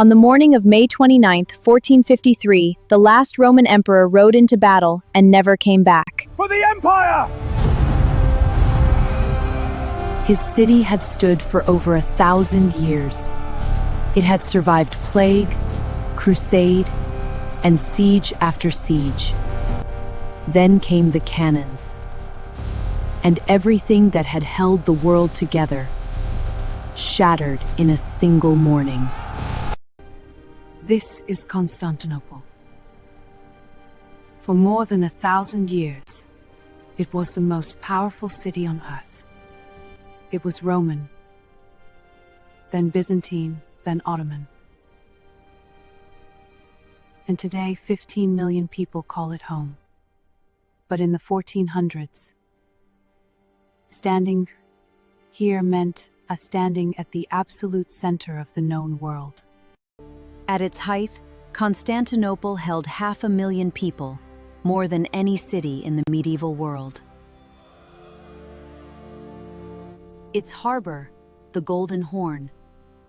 On the morning of May 29, 1453, the last Roman emperor rode into battle and never came back. For the Empire! His city had stood for over 1,000 years. It had survived plague, crusade, and siege after siege. Then came the cannons, and everything that had held the world together shattered in a single morning. This is Constantinople. For more than 1,000 years, it was the most powerful city on earth. It was Roman, then Byzantine, then Ottoman. And today, 15 million people call it home. But in the 1400s, standing here meant a standing at the absolute center of the known world. At its height, Constantinople held 500,000 people, more than any city in the medieval world. Its harbor, the Golden Horn,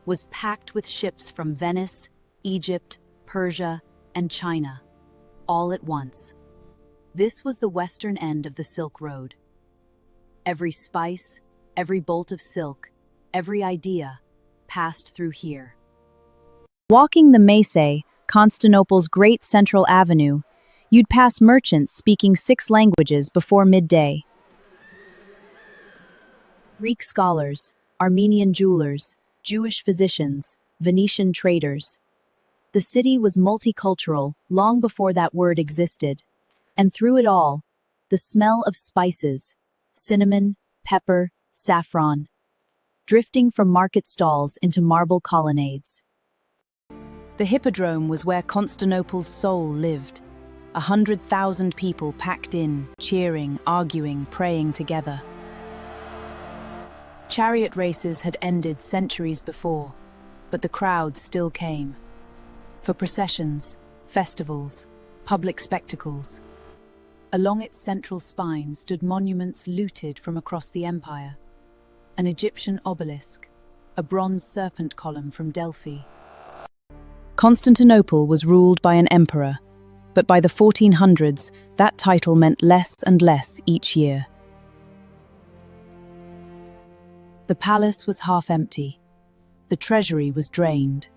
was packed with ships from Venice, Egypt, Persia, and China, all at once. This was the western end of the Silk Road. Every spice, every bolt of silk, every idea passed through here. Walking the Mese, Constantinople's great central avenue, you'd pass merchants speaking 6 languages before midday. Greek scholars, Armenian jewelers, Jewish physicians, Venetian traders. The city was multicultural long before that word existed, and through it all, the smell of spices, cinnamon, pepper, saffron, drifting from market stalls into marble colonnades. The Hippodrome was where Constantinople's soul lived. 100,000 people packed in, cheering, arguing, praying together. Chariot races had ended centuries before, but the crowds still came. For processions, festivals, public spectacles. Along its central spine stood monuments looted from across the empire. An Egyptian obelisk, a bronze serpent column from Delphi. Constantinople was ruled by an emperor, but by the 1400s, that title meant less and less each year. The palace was half empty. The treasury was drained.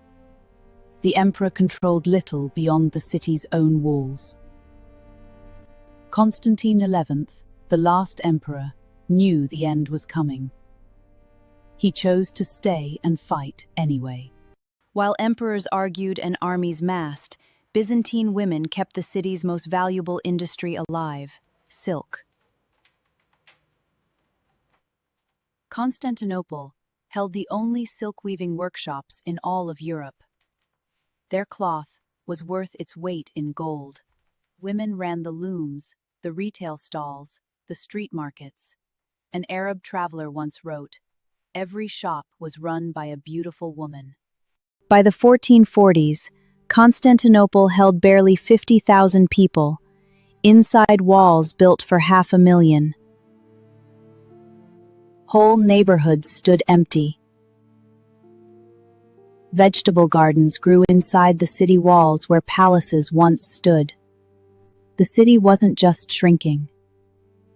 The emperor controlled little beyond the city's own walls. Constantine XI, the last emperor, knew the end was coming. He chose to stay and fight anyway. While emperors argued and armies massed, Byzantine women kept the city's most valuable industry alive: silk. Constantinople held the only silk-weaving workshops in all of Europe. Their cloth was worth its weight in gold. Women ran the looms, the retail stalls, the street markets. An Arab traveler once wrote, "Every shop was run by a beautiful woman." By the 1440s, Constantinople held barely 50,000 people, inside walls built for 500,000. Whole neighborhoods stood empty. Vegetable gardens grew inside the city walls where palaces once stood. The city wasn't just shrinking.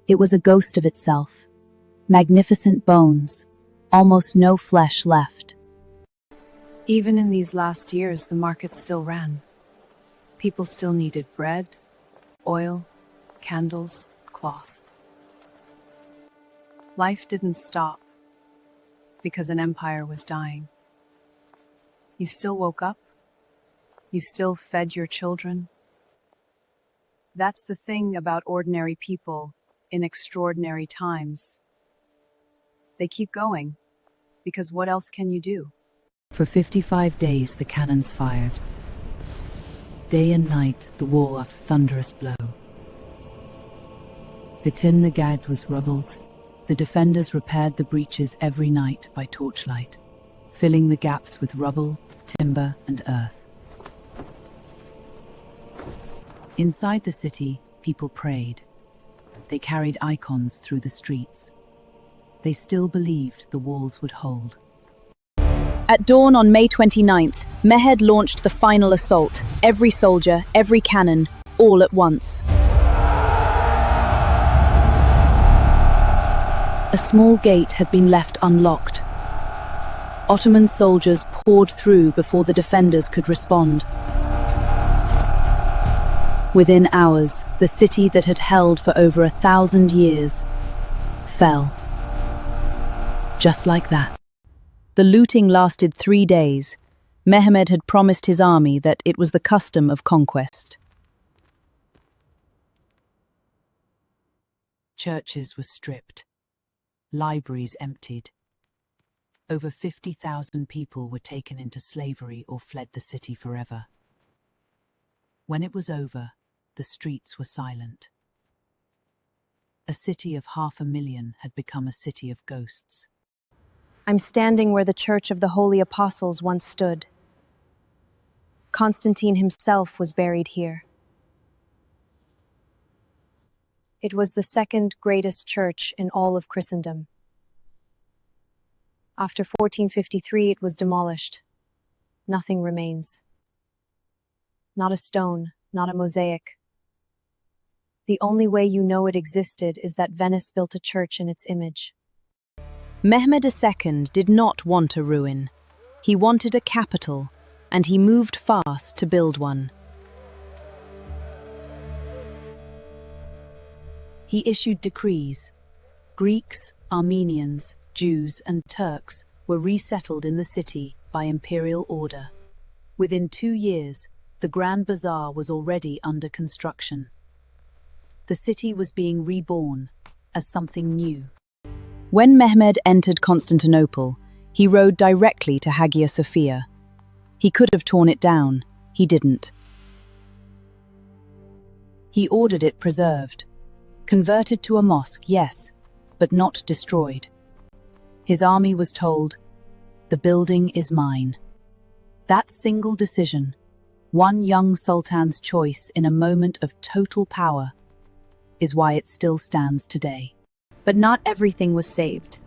It was a ghost of itself. Magnificent bones, almost no flesh left. Even in these last years, the market still ran. People still needed bread, oil, candles, cloth. Life didn't stop because an empire was dying. You still woke up. You still fed your children. That's the thing about ordinary people in extraordinary times. They keep going, because what else can you do? For 55 days the cannons fired. Day and night the war after thunderous blow. The Tin Nagad was rubbled. The defenders repaired the breaches every night by torchlight, filling the gaps with rubble, timber, and earth. Inside the city, people prayed. They carried icons through the streets. They still believed the walls would hold. At dawn on May 29th, Mehmed launched the final assault, every soldier, every cannon, all at once. A small gate had been left unlocked. Ottoman soldiers poured through before the defenders could respond. Within hours, the city that had held for over 1,000 years fell. Just like that. The looting lasted 3 days. Mehmed had promised his army that it was the custom of conquest. Churches were stripped. Libraries emptied. Over 50,000 people were taken into slavery or fled the city forever. When it was over, the streets were silent. A city of 500,000 had become a city of ghosts. I'm standing where the Church of the Holy Apostles once stood. Constantine himself was buried here. It was the second greatest church in all of Christendom. After 1453, it was demolished. Nothing remains. Not a stone, not a mosaic. The only way you know it existed is that Venice built a church in its image. Mehmed II did not want a ruin. He wanted a capital, and he moved fast to build one. He issued decrees. Greeks, Armenians, Jews, and Turks were resettled in the city by imperial order. Within 2 years, the Grand Bazaar was already under construction. The city was being reborn as something new. When Mehmed entered Constantinople, he rode directly to Hagia Sophia. He could have torn it down. He didn't. He ordered it preserved. Converted to a mosque, yes, but not destroyed. His army was told, "The building is mine." That single decision, one young sultan's choice in a moment of total power, is why it still stands today. But not everything was saved.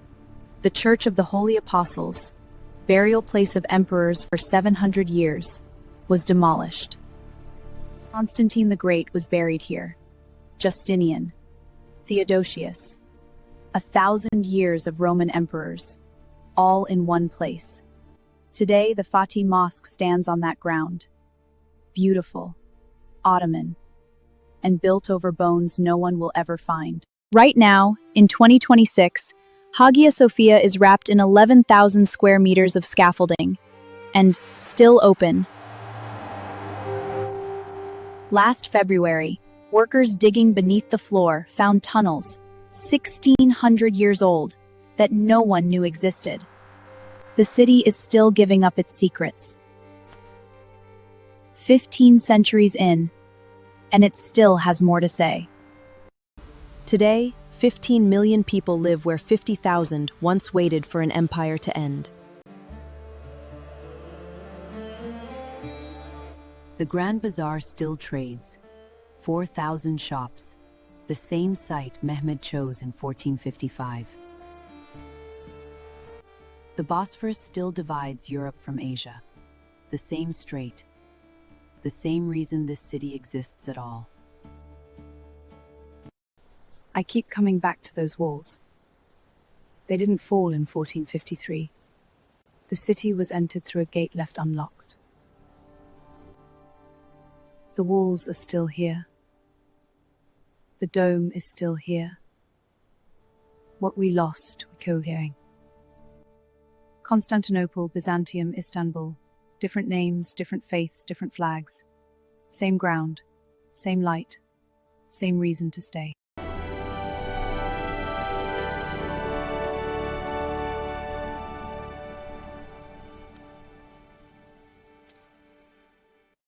The Church of the Holy Apostles, burial place of emperors for 700 years, was demolished. Constantine the Great was buried here. Justinian, Theodosius, 1,000 years of Roman emperors, all in one place. Today, the Fatih Mosque stands on that ground. Beautiful, Ottoman, and built over bones no one will ever find. Right now, in 2026, Hagia Sophia is wrapped in 11,000 square meters of scaffolding, and still open. Last February, workers digging beneath the floor found tunnels, 1,600 years old, that no one knew existed. The city is still giving up its secrets. 15 centuries in, and it still has more to say. Today, 15 million people live where 50,000 once waited for an empire to end. The Grand Bazaar still trades. 4,000 shops, the same site Mehmed chose in 1455. The Bosphorus still divides Europe from Asia. The same strait. The same reason this city exists at all. I keep coming back to those walls. They didn't fall in 1453. The city was entered through a gate left unlocked. The walls are still here. The dome is still here. What we lost, we're co-hearing. Constantinople, Byzantium, Istanbul. Different names, different faiths, different flags. Same ground, same light, same reason to stay.